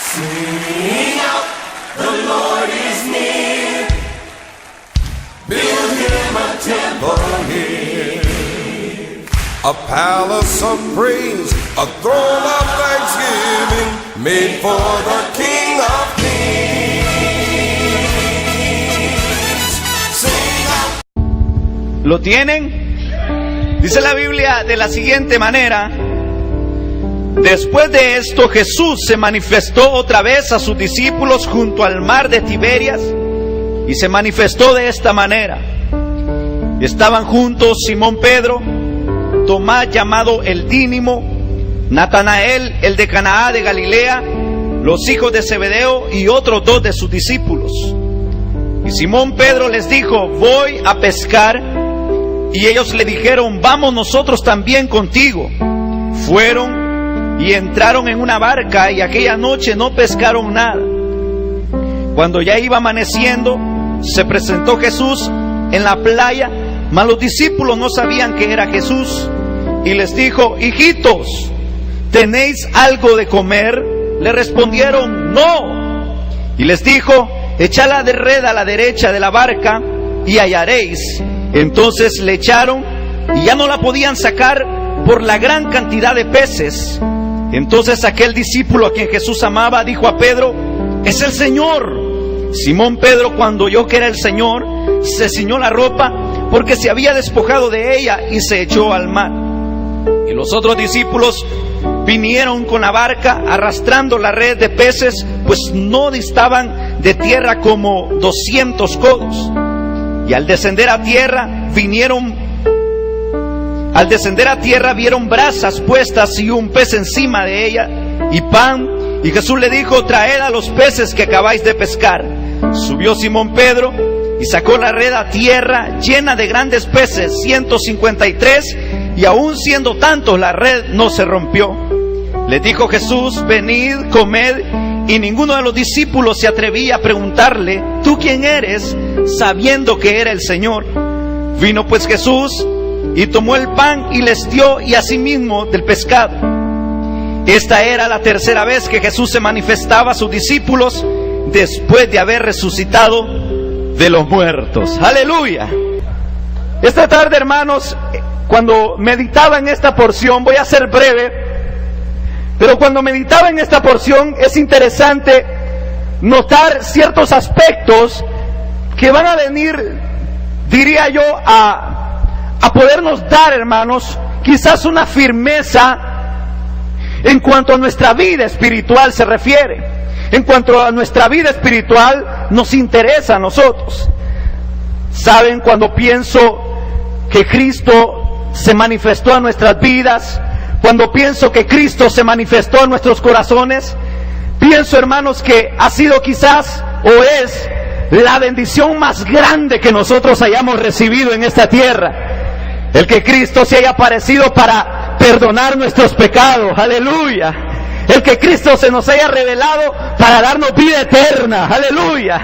Sing out, the Lord is near. Build him a temple here. A palace of praise, a throne of thanksgiving, made for the King of Kings. Sing out. ¿Lo tienen? Dice la Biblia de la siguiente manera: después de esto, Jesús se manifestó otra vez a sus discípulos junto al mar de Tiberias, y se manifestó de esta manera. Estaban juntos Simón Pedro, Tomás llamado el Dídimo, Natanael el de Canaá de Galilea, los hijos de Zebedeo y otros 2 de sus discípulos. Y Simón Pedro les dijo: voy a pescar. Y ellos le dijeron: vamos nosotros también contigo. Fueron y entraron en una barca, y aquella noche no pescaron nada. Cuando ya iba amaneciendo, se presentó Jesús en la playa, mas los discípulos no sabían que era Jesús. Y les dijo: hijitos, ¿tenéis algo de comer? Le respondieron: no. Y les dijo: echad la red a la derecha de la barca y hallaréis. Entonces le echaron, y ya no la podían sacar por la gran cantidad de peces. Entonces aquel discípulo a quien Jesús amaba dijo a Pedro: es el Señor. Simón Pedro, cuando oyó que era el Señor, se ciñó la ropa, porque se había despojado de ella, y se echó al mar. Y los otros discípulos vinieron con la barca arrastrando la red de peces, pues no distaban de tierra como 200 codos. Y al descender a tierra vieron brasas puestas y un pez encima de ella y pan. Y Jesús le dijo: traed a los peces que acabáis de pescar. Subió Simón Pedro y sacó la red a tierra llena de grandes peces, 153, y aún siendo tantos la red no se rompió. Le dijo Jesús: venid, comed. Y ninguno de los discípulos se atrevía a preguntarle: ¿tú quién eres?, sabiendo que era el Señor. Vino pues Jesús y tomó el pan y les dio, y asimismo del pescado. Esta era la tercera vez que Jesús se manifestaba a sus discípulos después de haber resucitado de los muertos. ¡Aleluya! Esta tarde, hermanos, cuando meditaba en esta porción, voy a ser breve, pero cuando meditaba en esta porción es interesante notar ciertos aspectos que van a venir, diría yo, a podernos dar, hermanos, quizás una firmeza en cuanto a nuestra vida espiritual se refiere. En cuanto a nuestra vida espiritual nos interesa a nosotros. ¿Saben? Cuando pienso que Cristo se manifestó a nuestras vidas, cuando pienso que Cristo se manifestó en nuestros corazones, pienso, hermanos, que ha sido quizás o es la bendición más grande que nosotros hayamos recibido en esta tierra. El que Cristo se haya aparecido para perdonar nuestros pecados. Aleluya. El que Cristo se nos haya revelado para darnos vida eterna. Aleluya.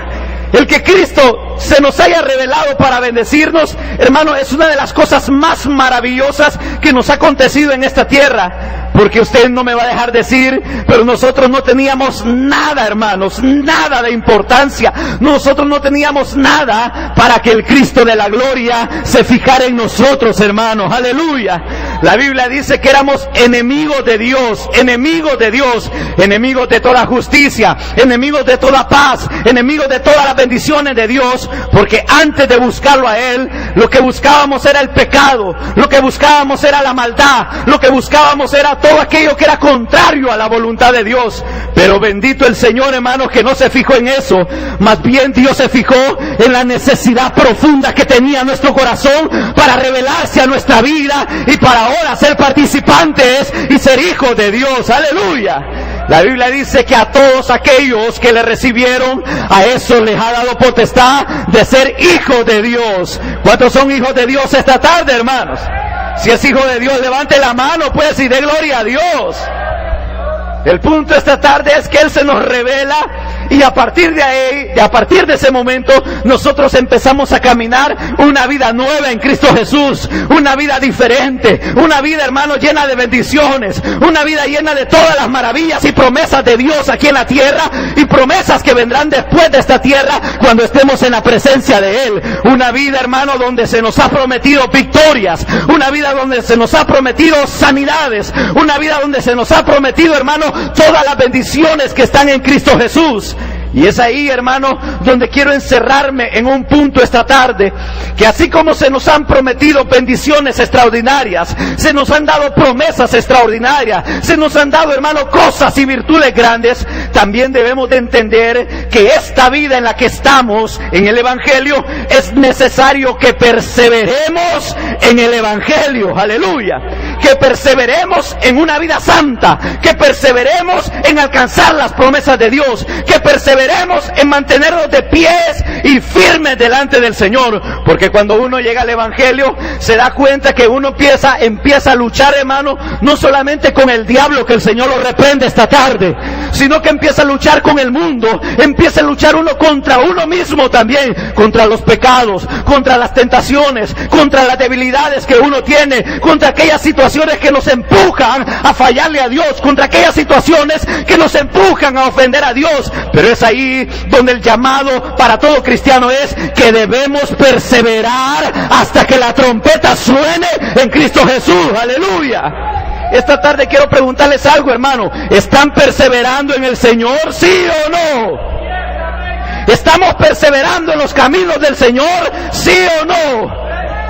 El que Cristo se nos haya revelado para bendecirnos, hermano, es una de las cosas más maravillosas que nos ha acontecido en esta tierra. Porque usted no me va a dejar decir, pero nosotros no teníamos nada, hermanos, nada de importancia. Nosotros no teníamos nada para que el Cristo de la gloria se fijara en nosotros, hermanos. Aleluya. La Biblia dice que éramos enemigos de Dios, enemigos de Dios, enemigos de toda justicia, enemigos de toda paz, enemigos de todas las bendiciones de Dios, porque antes de buscarlo a Él, lo que buscábamos era el pecado, lo que buscábamos era la maldad, lo que buscábamos era todo aquello que era contrario a la voluntad de Dios. Pero bendito el Señor, hermanos, que no se fijó en eso, más bien Dios se fijó en la necesidad profunda que tenía nuestro corazón para revelarse a nuestra vida y para ahora ser participantes y ser hijos de Dios. Aleluya. La Biblia dice que a todos aquellos que le recibieron, a eso les ha dado potestad de ser hijos de Dios. ¿Cuántos son hijos de Dios esta tarde, hermanos? Si es hijo de Dios, levante la mano, pues, y dé gloria a Dios. El punto esta tarde es que Él se nos revela Y a partir de ahí, a partir de ese momento, nosotros empezamos a caminar una vida nueva en Cristo Jesús, una vida diferente, una vida, hermano, llena de bendiciones, una vida llena de todas las maravillas y promesas de Dios aquí en la tierra, y promesas que vendrán después de esta tierra cuando estemos en la presencia de Él. Una vida, hermano, donde se nos ha prometido victorias, una vida donde se nos ha prometido sanidades, una vida donde se nos ha prometido, hermano, todas las bendiciones que están en Cristo Jesús. Y es ahí, hermano, donde quiero encerrarme en un punto esta tarde, que así como se nos han prometido bendiciones extraordinarias, se nos han dado promesas extraordinarias, se nos han dado, hermano, cosas y virtudes grandes, también debemos de entender que esta vida en la que estamos, en el Evangelio, es necesario que perseveremos en el Evangelio, aleluya, que perseveremos en una vida santa, que perseveremos en alcanzar las promesas de Dios, que perseveremos en mantenernos de pies y firmes delante del Señor, porque cuando uno llega al Evangelio se da cuenta que uno empieza a luchar, hermano, no solamente con el diablo, que el Señor lo reprende esta tarde, sino que empieza a luchar con el mundo, empieza a luchar uno contra uno mismo también, contra los pecados, contra las tentaciones, contra las debilidades que uno tiene, contra aquellas situaciones que nos empujan a fallarle a Dios, contra aquellas situaciones que nos empujan a ofender a Dios. Pero es ahí donde el llamado para todo cristiano es que debemos perseverar hasta que la trompeta suene en Cristo Jesús, aleluya. Esta tarde quiero preguntarles algo, hermano, ¿están perseverando en el Señor, sí o no? ¿Estamos perseverando en los caminos del Señor, sí o no?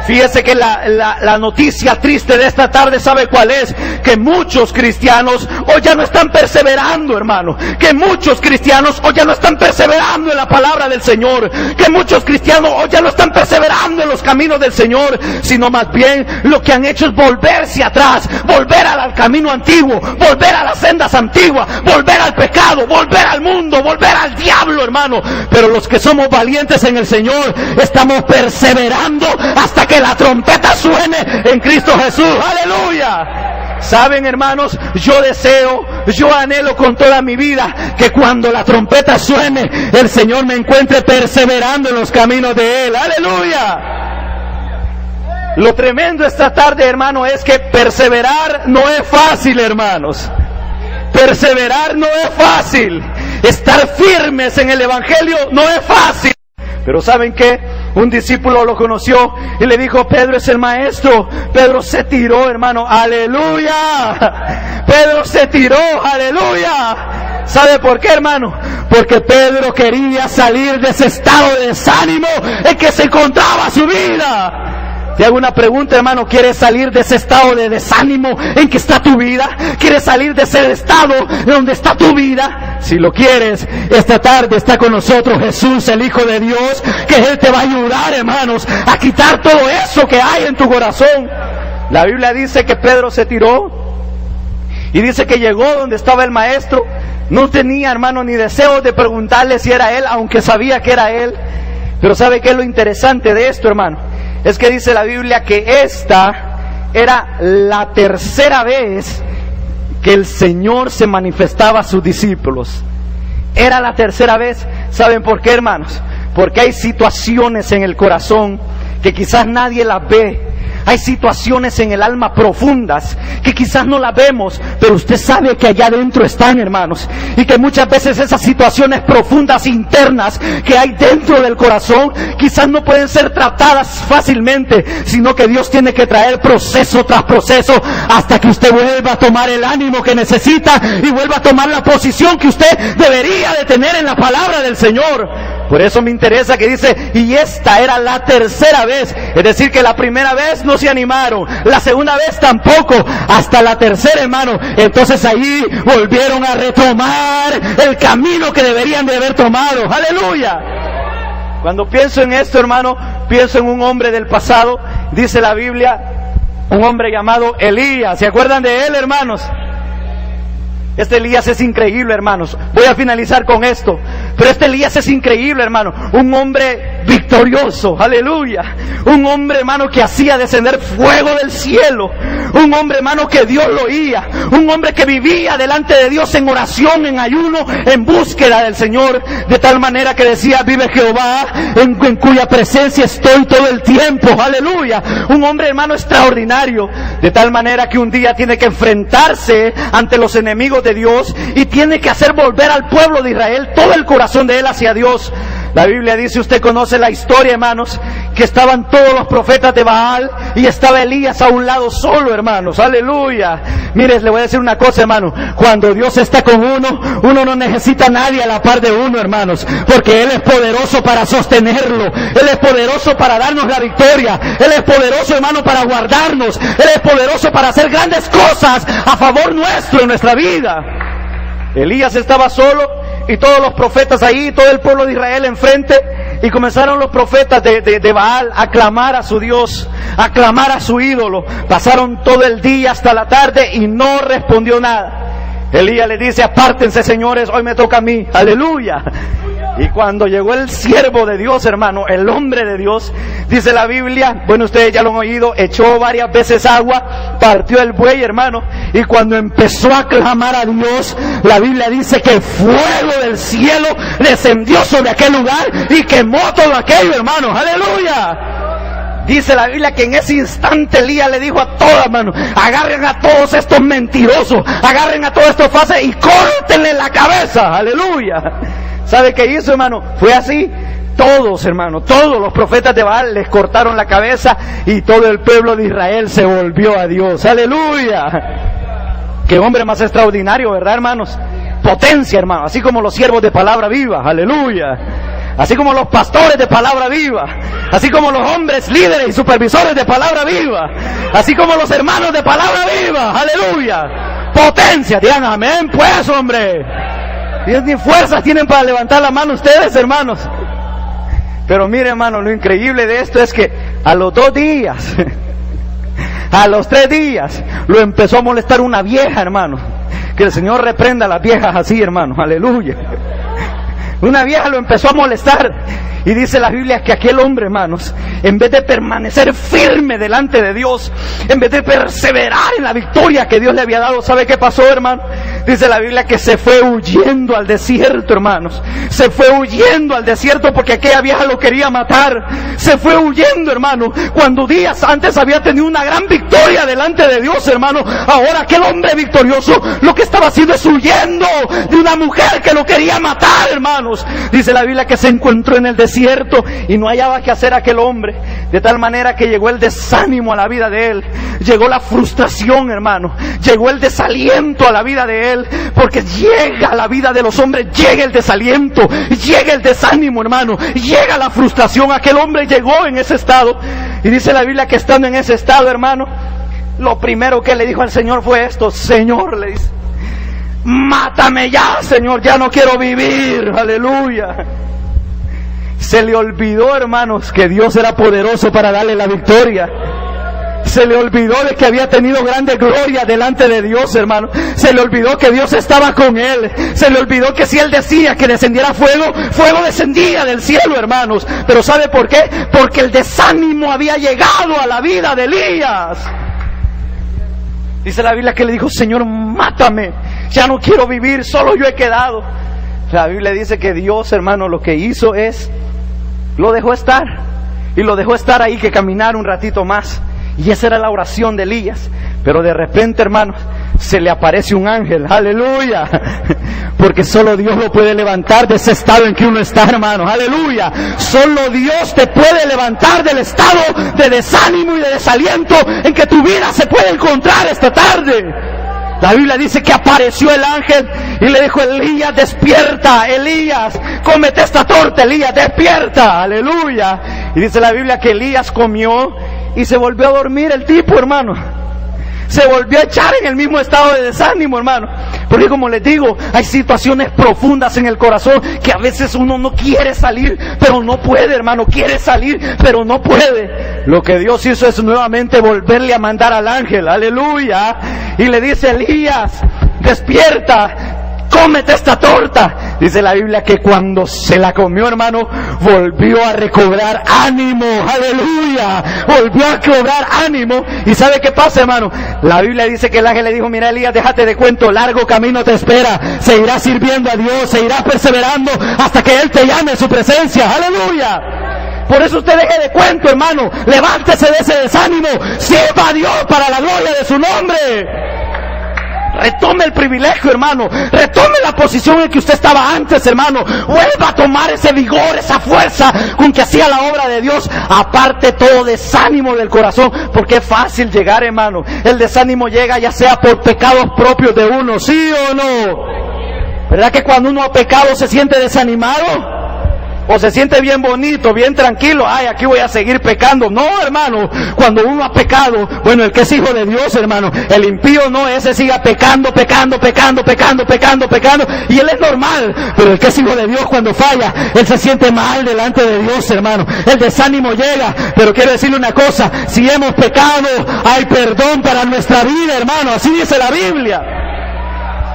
Fíjese que la noticia triste de esta tarde, ¿sabe cuál es? Que muchos cristianos hoy ya no están perseverando, hermano. Que muchos cristianos hoy ya no están perseverando en la palabra del Señor. Que muchos cristianos hoy ya no están perseverando en los caminos del Señor, sino más bien lo que han hecho es volverse atrás, volver al camino antiguo, volver a las sendas antiguas, volver al pecado, volver al mundo, volver al diablo, hermano. Pero los que somos valientes en el Señor, estamos perseverando hasta que la trompeta suene en Cristo Jesús, aleluya. Saben, hermanos, yo anhelo con toda mi vida que cuando la trompeta suene, el Señor me encuentre perseverando en los caminos de Él, aleluya. Lo tremendo esta tarde, hermano, es que perseverar no es fácil, hermanos. Perseverar no es fácil. Estar firmes en el Evangelio no es fácil. Pero ¿saben qué? Un discípulo lo conoció y le dijo: Pedro es el maestro. Pedro se tiró, hermano, aleluya. Pedro se tiró, aleluya. ¿Sabe por qué, hermano? Porque Pedro quería salir de ese estado de desánimo en que se encontraba su vida. Te hago una pregunta, hermano, ¿quieres salir de ese estado de desánimo en que está tu vida? ¿Quieres salir de ese estado donde está tu vida? Si lo quieres, esta tarde está con nosotros Jesús, el Hijo de Dios, que Él te va a ayudar, hermanos, a quitar todo eso que hay en tu corazón. La Biblia dice que Pedro se tiró y dice que llegó donde estaba el maestro. No tenía, hermano, ni deseo de preguntarle si era él, aunque sabía que era él. Pero ¿sabe qué es lo interesante de esto, hermano? Es que dice la Biblia que esta era la tercera vez que el Señor se manifestaba a sus discípulos. Era la tercera vez. ¿Saben por qué, hermanos? Porque hay situaciones en el corazón que quizás nadie las ve. Hay situaciones en el alma profundas que quizás no las vemos, pero usted sabe que allá adentro están, hermanos. Y que muchas veces esas situaciones profundas internas que hay dentro del corazón quizás no pueden ser tratadas fácilmente, sino que Dios tiene que traer proceso tras proceso hasta que usted vuelva a tomar el ánimo que necesita y vuelva a tomar la posición que usted debería de tener en la palabra del Señor. Por eso me interesa que dice, y esta era la tercera vez. Es decir, que la primera vez no se animaron, la segunda vez tampoco, hasta la tercera, hermano. Entonces ahí volvieron a retomar el camino que deberían de haber tomado. ¡Aleluya! Cuando pienso en esto, hermano, pienso en un hombre del pasado. Dice la Biblia, un hombre llamado Elías. ¿Se acuerdan de él, hermanos? Este Elías es increíble, hermanos. Voy a finalizar con esto. Pero este Elías es increíble, hermano. Un hombre victorioso, aleluya. Un hombre, hermano, que hacía descender fuego del cielo. Un hombre, hermano, que Dios lo oía. Un hombre que vivía delante de Dios en oración, en ayuno, en búsqueda del Señor. De tal manera que decía: vive Jehová, en cuya presencia estoy todo el tiempo, aleluya. Un hombre, hermano, extraordinario. De tal manera que un día tiene que enfrentarse ante los enemigos de Dios y tiene que hacer volver al pueblo de Israel todo el corazón de él hacia Dios. La Biblia dice, usted conoce la historia, hermanos, que estaban todos los profetas de Baal y estaba Elías a un lado solo, hermanos, aleluya. Mire, le voy a decir una cosa, hermano: cuando Dios está con uno, uno no necesita a nadie a la par de uno, hermanos, porque Él es poderoso para sostenerlo, Él es poderoso para darnos la victoria, Él es poderoso, hermano, para guardarnos, Él es poderoso para hacer grandes cosas a favor nuestro en nuestra vida. Elías estaba solo y todos los profetas ahí, todo el pueblo de Israel enfrente, y comenzaron los profetas de Baal a clamar a su Dios, a clamar a su ídolo. Pasaron todo el día hasta la tarde y no respondió nada. Elías le dice: apártense, señores, hoy me toca a mí, aleluya. Y cuando llegó el siervo de Dios, hermano, el hombre de Dios, dice la Biblia, bueno, ustedes ya lo han oído, echó varias veces agua, partió el buey, hermano, y cuando empezó a clamar a Dios, la Biblia dice que fuego del cielo descendió sobre aquel lugar y quemó todo aquello, hermano, aleluya. Dice la Biblia que en ese instante Elías le dijo a todas, hermano: agarren a todos estos mentirosos, agarren a todos estos falsos y córtenle la cabeza, aleluya. ¿Sabe qué hizo, hermano? Fue así. Todos, hermano, todos los profetas de Baal les cortaron la cabeza y todo el pueblo de Israel se volvió a Dios, aleluya. Qué hombre más extraordinario, ¿verdad, hermanos? Potencia, hermano, así como los siervos de palabra viva, aleluya. Así como los pastores de palabra viva, así como los hombres líderes y supervisores de palabra viva, así como los hermanos de palabra viva, aleluya. Potencia, digan amén, pues, hombre. Ni fuerzas tienen para levantar la mano ustedes, hermanos. Pero mire, hermano, lo increíble de esto es que a los 2 días, a los 3 días, lo empezó a molestar una vieja, hermano. Que el Señor reprenda a las viejas así, hermano, aleluya. Una vieja lo empezó a molestar. Y dice la Biblia que aquel hombre, hermanos, en vez de permanecer firme delante de Dios, en vez de perseverar en la victoria que Dios le había dado, ¿sabe qué pasó, hermano? Dice la Biblia que se fue huyendo al desierto, hermanos. Se fue huyendo al desierto porque aquella vieja lo quería matar. Se fue huyendo, hermano, cuando días antes había tenido una gran victoria delante de Dios, hermano. Ahora aquel hombre victorioso lo que estaba haciendo es huyendo de una mujer que lo quería matar, hermanos. Dice la Biblia que se encontró en el desierto y no hallaba qué hacer aquel hombre, de tal manera que llegó el desánimo a la vida de él, llegó la frustración, hermano, llegó el desaliento a la vida de él, porque llega a la vida de los hombres, llega el desaliento, llega el desánimo, hermano, llega la frustración. Aquel hombre llegó en ese estado, y dice la Biblia que estando en ese estado, hermano, lo primero que le dijo al Señor fue esto: Señor, le dice, mátame ya, Señor, ya no quiero vivir, aleluya. Se le olvidó, hermanos, que Dios era poderoso para darle la victoria. Se le olvidó de que había tenido grande gloria delante de Dios, hermano. Se le olvidó que Dios estaba con él. Se le olvidó que si él decía que descendiera fuego, fuego descendía del cielo, hermanos. Pero ¿sabe por qué? Porque el desánimo había llegado a la vida de Elías. Dice la Biblia que le dijo: Señor, mátame, ya no quiero vivir, solo yo he quedado. La Biblia dice que Dios, hermano, lo que hizo es, lo dejó estar, y lo dejó estar ahí, que caminara un ratito más. Y esa era la oración de Elías. Pero de repente, hermanos, se le aparece un ángel, aleluya, porque solo Dios lo puede levantar de ese estado en que uno está, hermanos, aleluya. Solo Dios te puede levantar del estado de desánimo y de desaliento en que tu vida se puede encontrar esta tarde. La Biblia dice que apareció el ángel y le dijo: Elías, despierta, Elías, cómete esta torta, Elías, despierta, aleluya. Y dice la Biblia que Elías comió y se volvió a dormir el tipo, hermano. Se volvió a echar en el mismo estado de desánimo, hermano. Porque como les digo, hay situaciones profundas en el corazón que a veces uno no quiere salir, pero no puede, hermano. Quiere salir, pero no puede. Lo que Dios hizo es nuevamente volverle a mandar al ángel, aleluya. Y le dice: Elías, despierta, cómete esta torta. Dice la Biblia que cuando se la comió, hermano, volvió a recobrar ánimo. Aleluya. Volvió a cobrar ánimo. ¿Y sabe qué pasa, hermano? La Biblia dice que el ángel le dijo: mira, Elías, déjate de cuento, largo camino te espera. Seguirás sirviendo a Dios, seguirás perseverando hasta que Él te llame a su presencia. Aleluya. Por eso usted deje de cuento, hermano. Levántese de ese desánimo. Sirva a Dios para la gloria de su nombre. Retome el privilegio, hermano. Retome la posición en que usted estaba antes, hermano. Vuelva a tomar ese vigor, esa fuerza con que hacía la obra de Dios. Aparte todo desánimo del corazón, porque es fácil llegar, hermano. El desánimo llega ya sea por pecados propios de uno, ¿sí o no? ¿Verdad que cuando uno ha pecado se siente desanimado? O se siente bien bonito, bien tranquilo, ay, aquí voy a seguir pecando. No, hermano, cuando uno ha pecado, bueno, el que es hijo de Dios, hermano, el impío no, ese siga pecando, y él es normal. Pero el que es hijo de Dios, cuando falla, él se siente mal delante de Dios, hermano. El desánimo llega, pero quiero decirle una cosa: si hemos pecado, hay perdón para nuestra vida, hermano, así dice la Biblia.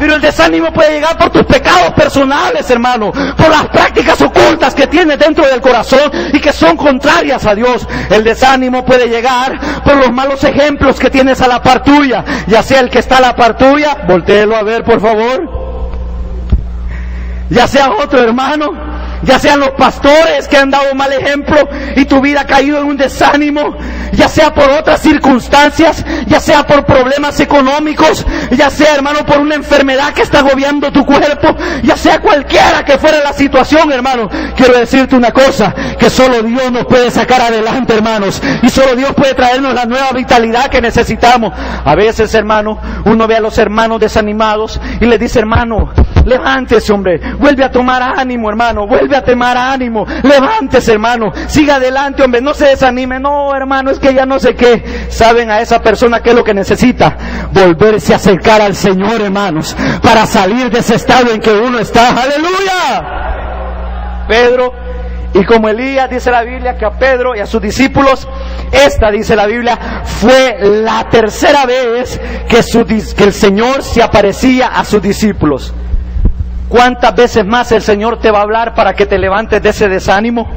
Pero el desánimo puede llegar por tus pecados personales, hermano, por las prácticas ocultas que tienes dentro del corazón y que son contrarias a Dios. El desánimo puede llegar por los malos ejemplos que tienes a la par tuya, ya sea el que está a la par tuya, voltéelo a ver, por favor, ya sea otro hermano, ya sean los pastores que han dado mal ejemplo y tu vida ha caído en un desánimo, ya sea por otras circunstancias, ya sea por problemas económicos, ya sea, hermano, por una enfermedad que está agobiando tu cuerpo, ya sea cualquiera que fuera la situación, hermano. Quiero decirte una cosa, que solo Dios nos puede sacar adelante, hermanos, y solo Dios puede traernos la nueva vitalidad que necesitamos. A veces, hermano, uno ve a los hermanos desanimados y le dice: hermano, levántese, hombre, vuelve a tomar ánimo, hermano, vuelve a tomar ánimo, levántese, hermano, siga adelante, hombre, no se desanime. No, hermano, es que ya no sé qué. ¿Saben a esa persona qué es lo que necesita? Volverse a acercar al Señor, hermanos, para salir de ese estado en que uno está. ¡Aleluya! Pedro, y como Elías, dice la Biblia que a Pedro y a sus discípulos, esta, dice la Biblia, fue la tercera vez que el Señor se aparecía a sus discípulos. ¿Cuántas veces más el Señor te va a hablar para que te levantes de ese desánimo?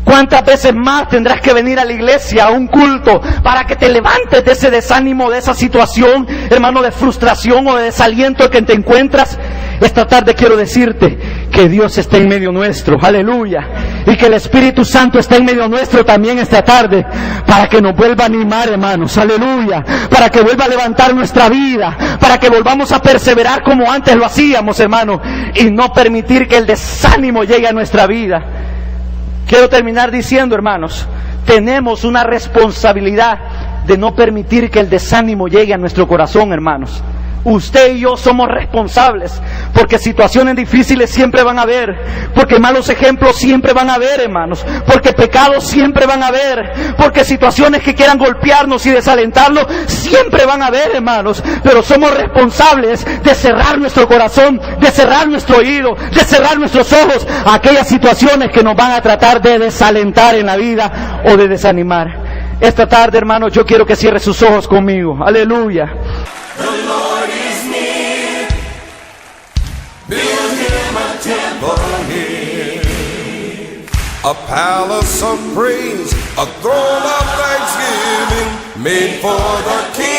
¿Cuántas veces más tendrás que venir a la iglesia, a un culto, para que te levantes de ese desánimo, de esa situación, hermano, de frustración o de desaliento que te encuentras? Esta tarde quiero decirte que Dios está en medio nuestro, aleluya, y que el Espíritu Santo está en medio nuestro también esta tarde, para que nos vuelva a animar, hermanos, aleluya, para que vuelva a levantar nuestra vida, para que volvamos a perseverar como antes lo hacíamos, hermano, y no permitir que el desánimo llegue a nuestra vida. Quiero terminar diciendo, hermanos, tenemos una responsabilidad de no permitir que el desánimo llegue a nuestro corazón, hermanos. Usted y yo somos responsables, porque situaciones difíciles siempre van a haber, porque malos ejemplos siempre van a haber, hermanos, porque pecados siempre van a haber, porque situaciones que quieran golpearnos y desalentarnos siempre van a haber, hermanos. Pero somos responsables de cerrar nuestro corazón, de cerrar nuestro oído, de cerrar nuestros ojos a aquellas situaciones que nos van a tratar de desalentar en la vida o de desanimar. Esta tarde, hermanos, yo quiero que cierre sus ojos conmigo. Aleluya. The Lord is near. Build him a temple here. A palace of praise, a throne of thanksgiving, made for the King.